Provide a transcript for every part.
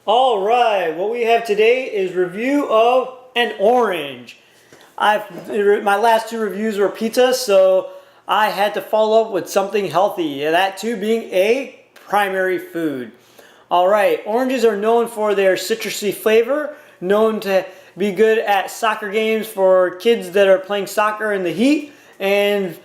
All right, what we have today is review of an orange. My last two reviews were pizza, so I had to follow up with something healthy, that too being a primary food. All right, oranges are known for their citrusy flavor, known to be good at soccer games for kids that are playing soccer in the heat, and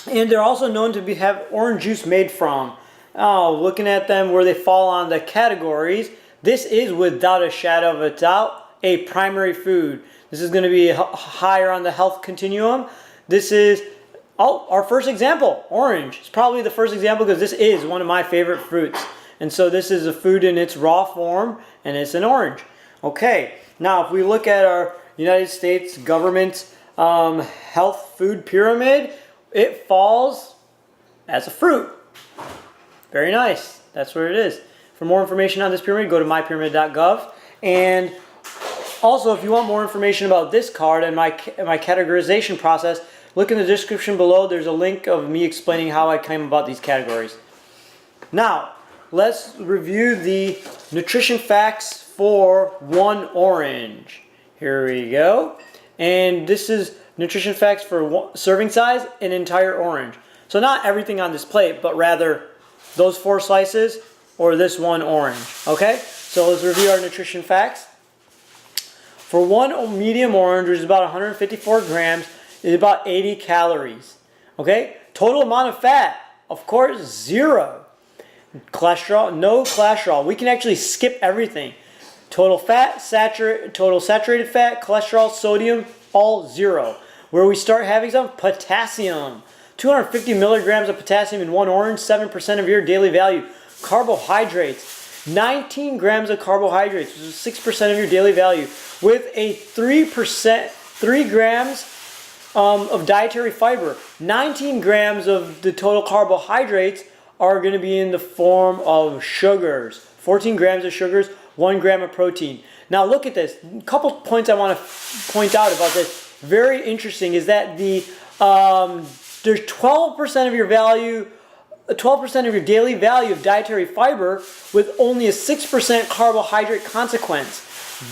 they're also known to have orange juice made from. Oh, looking at them where they fall on the categories, this is without a shadow of a doubt a primary food. This is going to be higher on the health continuum. This is our first example, orange. It's probably the first example because this is one of my favorite fruits. And so this is a food in its raw form, and it's an orange. Okay, now if we look at our United States government health food pyramid, it falls as a fruit. Very nice. That's where it is. For more information on this pyramid, go to mypyramid.gov. And also, if you want more information about this card and my categorization process, look in the description below. There's a link of me explaining how I came about these categories. Now, let's review the nutrition facts for one orange. Here we go. And this is nutrition facts for serving size, an entire orange. So not everything on this plate, but rather those 4 slices or this one orange. Okay, so let's review our nutrition facts. For one medium orange, which is about 154 grams, is about 80 calories. Okay, total amount of fat, of course, 0. Cholesterol, no cholesterol. We can actually skip everything. Total fat, total saturated fat, cholesterol, sodium, all 0. Where we start having some potassium. 250 milligrams of potassium in one orange, 7% of your daily value. Carbohydrates, 19 grams of carbohydrates, which is 6% of your daily value, with a 3 grams of dietary fiber. 19 grams of the total carbohydrates are going to be in the form of sugars. 14 grams of sugars, 1 gram of protein. Now look at this. A couple points I want to point out about this. Very interesting is that there's 12% of your value, 12% of your daily value of dietary fiber with only a 6% carbohydrate consequence.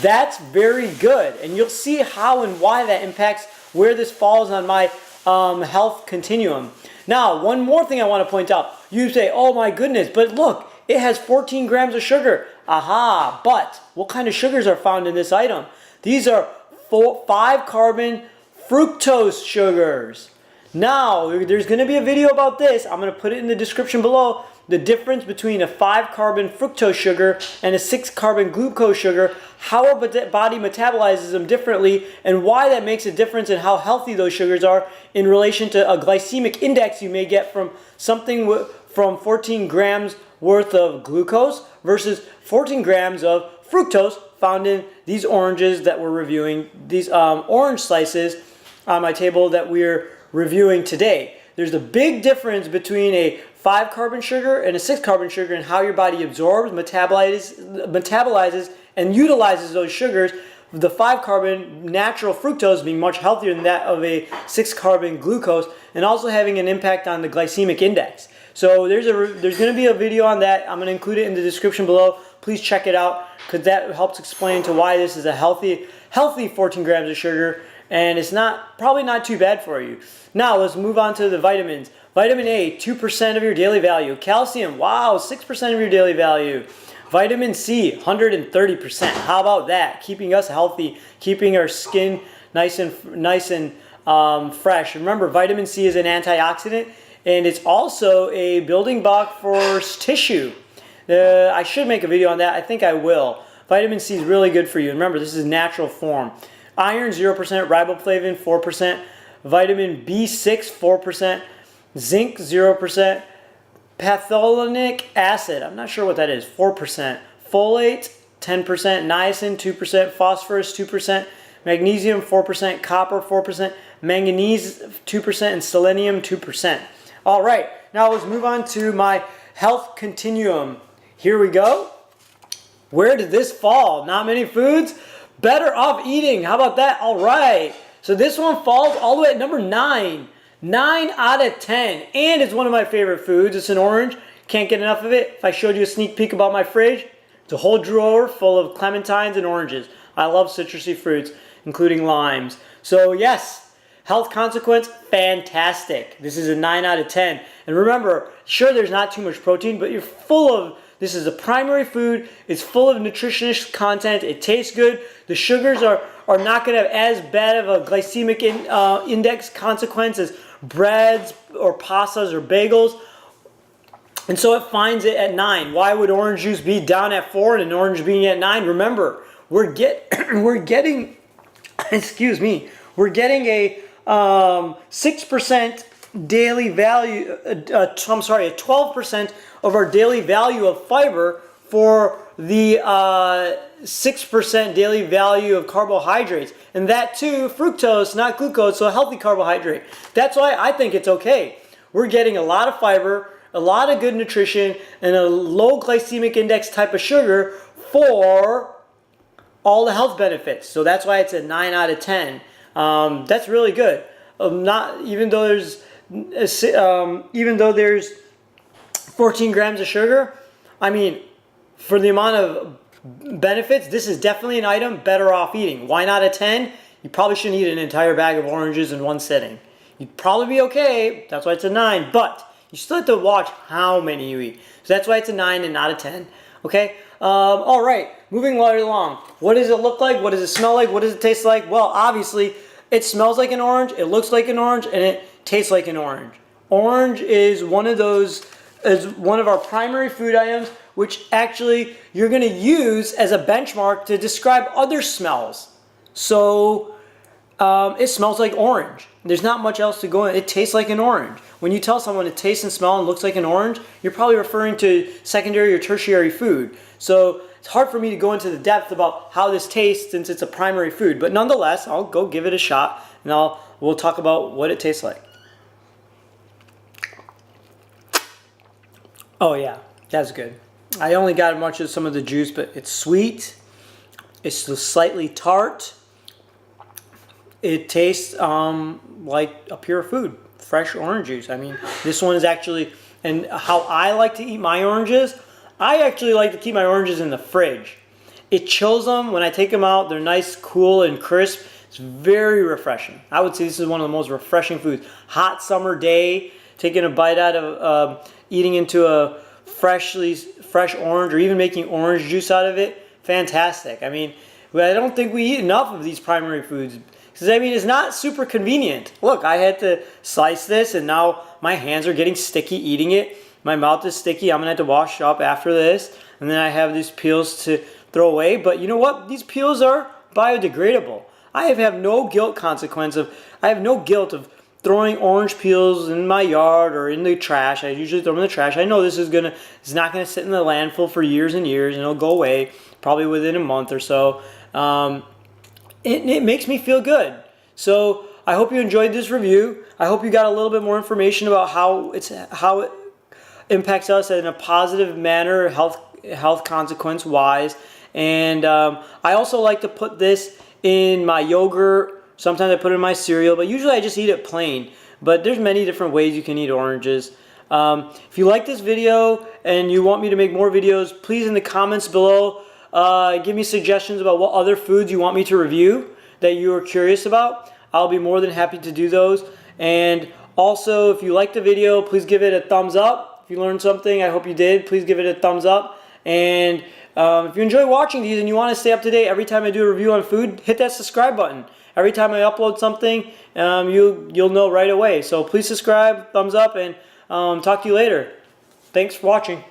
That's very good, and you'll see how and why that impacts where this falls on my health continuum. Now, one more thing I want to point out. You say, oh my goodness, but look, it has 14 grams of sugar. Aha, but what kind of sugars are found in this item? These are 5-carbon fructose sugars. Now, there's going to be a video about this. I'm going to put it in the description below. The difference between a 5-carbon fructose sugar and a 6-carbon glucose sugar, how our body metabolizes them differently, and why that makes a difference in how healthy those sugars are in relation to a glycemic index you may get from something from 14 grams worth of glucose versus 14 grams of fructose found in these oranges that we're reviewing, these orange slices on my table that we're reviewing today. There's a big difference between a 5-carbon sugar and a 6-carbon sugar and how your body absorbs, metabolizes, and utilizes those sugars. The 5-carbon natural fructose being much healthier than that of a 6-carbon glucose, and also having an impact on the glycemic index. So there's going to be a video on that. I'm going to include it in the description below. Please check it out because that helps explain to why this is a healthy 14 grams of sugar, and it's probably not too bad for you. Now let's move on to the vitamins. Vitamin A, 2% of your daily value. Calcium, wow, 6% of your daily value. Vitamin C, 130%. How about that? Keeping us healthy, keeping our skin nice and fresh. Remember, vitamin C is an antioxidant, and it's also a building block for tissue. I should make a video on that. I think I will. Vitamin C is really good for you. Remember, this is natural form. Iron, 0%. Riboflavin, 4%. Vitamin B6, 4%. Zinc, 0%. Pathogenic acid, I'm not sure what that is, 4%. Folate, 10%. Niacin, 2%. Phosphorus, 2%. Magnesium, 4%. Copper, 4%. Manganese, 2%. And selenium, 2%. All right, now let's move on to my health continuum. Here we go. Where did this fall? Not many foods. Better off eating. How about that? All right. So this one falls all the way at number 9. 9 out of 10. And it's one of my favorite foods. It's an orange. Can't get enough of it. If I showed you a sneak peek about my fridge, it's a whole drawer full of clementines and oranges. I love citrusy fruits, including limes. So yes, health consequence, fantastic. This is a 9 out of 10. And remember, sure, there's not too much protein, but you're full of, this is a primary food. It's full of nutritious content. It tastes good. The sugars are not going to have as bad of a glycemic index consequence as breads or pastas or bagels. And so it finds it at 9. Why would orange juice be down at 4 and an orange being at 9? Remember, we're getting excuse me, we're getting a 6% daily value, a 12% of our daily value of fiber for the 6% daily value of carbohydrates. And that too, fructose, not glucose, so a healthy carbohydrate. That's why I think it's okay. We're getting a lot of fiber, a lot of good nutrition, and a low glycemic index type of sugar for all the health benefits. So that's why it's a 9 out of 10. That's really good. Even though there's 14 grams of sugar, I mean, for the amount of benefits, this is definitely an item better off eating. Why not a 10? You probably shouldn't eat an entire bag of oranges in one sitting. You'd probably be okay. That's why it's a 9. But you still have to watch how many you eat. So that's why it's a 9 and not a 10. Okay? All right. Moving right along. What does it look like? What does it smell like? What does it taste like? Well, obviously, it smells like an orange, it looks like an orange, and it tastes like an orange. Orange is one of our primary food items, which actually you're going to use as a benchmark to describe other smells. So it smells like orange. There's not much else to go in. It tastes like an orange. When you tell someone it tastes and smells and looks like an orange, you're probably referring to secondary or tertiary food. So it's hard for me to go into the depth about how this tastes since it's a primary food. But nonetheless, I'll go give it a shot and we'll talk about what it tastes like. Oh yeah, that's good. I only got much of some of the juice, but it's sweet. It's slightly tart. It tastes like a pure food, fresh orange juice. I mean, this one is actually, and how I like to eat my oranges, I actually like to keep my oranges in the fridge. It chills them. When I take them out, they're nice, cool, and crisp. It's very refreshing. I would say this is one of the most refreshing foods. Hot summer day, taking a bite out of, eating into a fresh orange, or even making orange juice out of it, fantastic. I mean, I don't think we eat enough of these primary foods. Because, I mean, it's not super convenient. Look, I had to slice this, and now my hands are getting sticky eating it. My mouth is sticky. I'm going to have to wash up after this. And then I have these peels to throw away. But you know what? These peels are biodegradable. I have no guilt of throwing orange peels in my yard or in the trash. I usually throw them in the trash. I know it's not going to sit in the landfill for years and years, and it'll go away probably within a month or so. It makes me feel good. So I hope you enjoyed this review. I hope you got a little bit more information about how it impacts us in a positive manner, health consequence wise. And I also like to put this in my yogurt. Sometimes I put it in my cereal, but usually I just eat it plain. But there's many different ways you can eat oranges. If you like this video and you want me to make more videos, please in the comments below give me suggestions about what other foods you want me to review that you are curious about. I'll be more than happy to do those. And also, if you liked the video, please give it a thumbs up. If you learned something, I hope you did. Please give it a thumbs up. And if you enjoy watching these and you want to stay up to date every time I do a review on food, hit that subscribe button. Every time I upload something, you'll know right away. So please subscribe, thumbs up, and talk to you later. Thanks for watching.